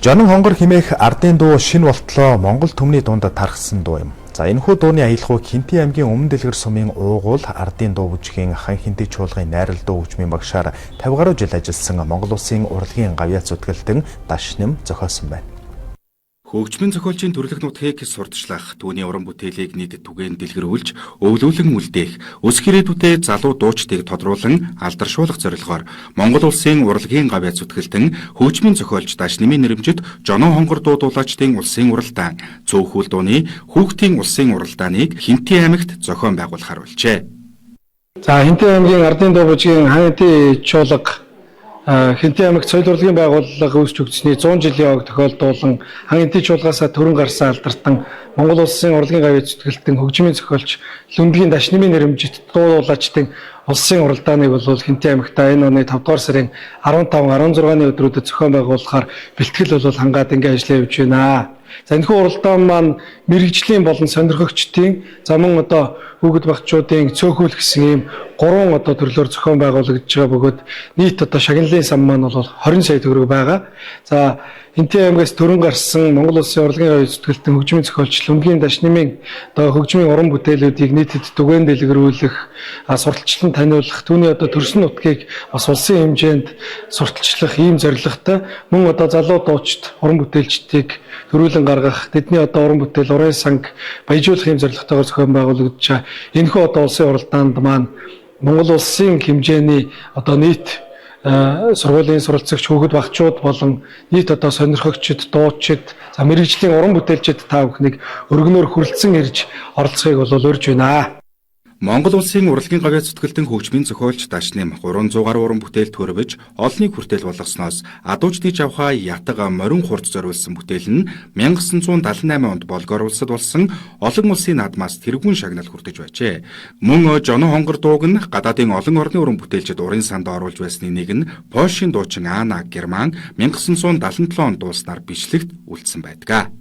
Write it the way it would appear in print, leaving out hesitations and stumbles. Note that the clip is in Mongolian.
Жонон хонгор хэмээх ардын дуу шинэ болтлоо Монгол түмний дунд тархсан дуу юм. За энэхүү дууны аялалгыг Хинтээ аймгийн Өмнө Дэлгэр сумын уугуул ардын дуу бүжгийн хан Хинтээ чуулгын найрал дуу хөгжмийн багшаар 50 гаруй жил ажилласан Монгол Улсын урлагийн гавьяа зүтгэлтэн Дашним зохиосон байна. Хөгжмийн зохиолчийн төрөлх нутгийг сурталчлах, түүний уран бүтээлийг нийтэд түгээн дэлгэрүүлж, өвлүүлэн үлдээх, өсөх ирээдүйдээ залуу дуучдыг тодруулан алдаршуулах зорилгоор Монгол Улсын урлагийн гавьяа зүтгэлтэн хөгжмийн зохиолч Дашнимын нэрэмжит Жонон хонгор дуу дуулаачдын улсын уралдаан, цөөхүүл дууны хүүхдийн улсын уралдааныг Хинтээ аймагт зохион байгуулахаар болжээ. За Хинтээ аймгийн ардын дуу бүжгийн хан Хинтээ чуулга Хинтээ аймагт соёл урлагийн байгууллага үүсч өгсөний 100 жилийн ог тохиолдуулан хан Хинтээ чуулгасаа төрөн гарсан алдарсан Монгол Улсын урлагийн гавьяа зүтгэлтэн хөгжмийн зохиолч Лүндгийн Дашнимын нэрэмжит дуу дуулаачдын улсын уралдааныг бол Хинтээ аймагта энэ оны 5 дугаар сарын 15-16-ны өдрүүдэд зохион байгуулахаар бэлтгэл бол хангаад ингээ ажиллаа явж байна. За энэхүү уралдаан маань мэрэгжлийн болон сонирхогчдын мөн одоо хүүхэд багчуудын цөөхөл гэсэн ийм 3 одоо төрлөөр зохион байгуулагдж байгаа бөгөөд нийт одоо шагналын сан маань бол 20 сая төгрөг байгаа. За Хинтээ аймгаас төрөн гарсан Монгол Улсын урлагийн гавьяа зүтгэлтэн хөгжмийн зохиолч Лүндгийн Дашнимын одоо хөгжмийн уран бүтээлүүдийг нийтэд түгээн дэлгэрүүлэх, сурталчлан таниулах, түүний одоо төрсөн нутгийг бас улсын хэмжээнд сурталчлах ийм зорилготой мөн одоо залуу дуучид уран бүтээлчдийг төрүүлэн гаргах, тэдний одоо уран бүтээл, уран санг баяжуулах ийм зорилготойгоор зохион байгуулагдаж байгаа. Энэхүү одоо улсын уралдаанд маань Монгол Улсын хэмжээний одоо нийт сургуулийн суралцагч хүүхэд багчууд болон нийт одоо сонирхогчид, дуучид, мэрэгжлийн уран бүтээлчид та бүхнийг өргөнөөр хүрэлцэн ирж оролцохыг бол урьж байна. Монгол Улсын урлагийн гавьяа зүтгэлтэн хөгжмийн зохиолч Дашним 300 гаруй уран бүтээл төрөвж олныг хүртэл болгосноос адуучдыг авхаа ятга морин хурд зориулсан бүтээл нь 1978 онд Болгор улсад болсон олон улсын наадмаас тэргүүн шагнал хүртэж байжээ. Мөн Жонон хонгор дууг нь гадаадын олон орны уран бүтээлчид урын санд оруулж байсны нэг нь Польшийн дуучин Ана Герман 1977 онд дууснаар бичлэгт үлдсэн байдаг.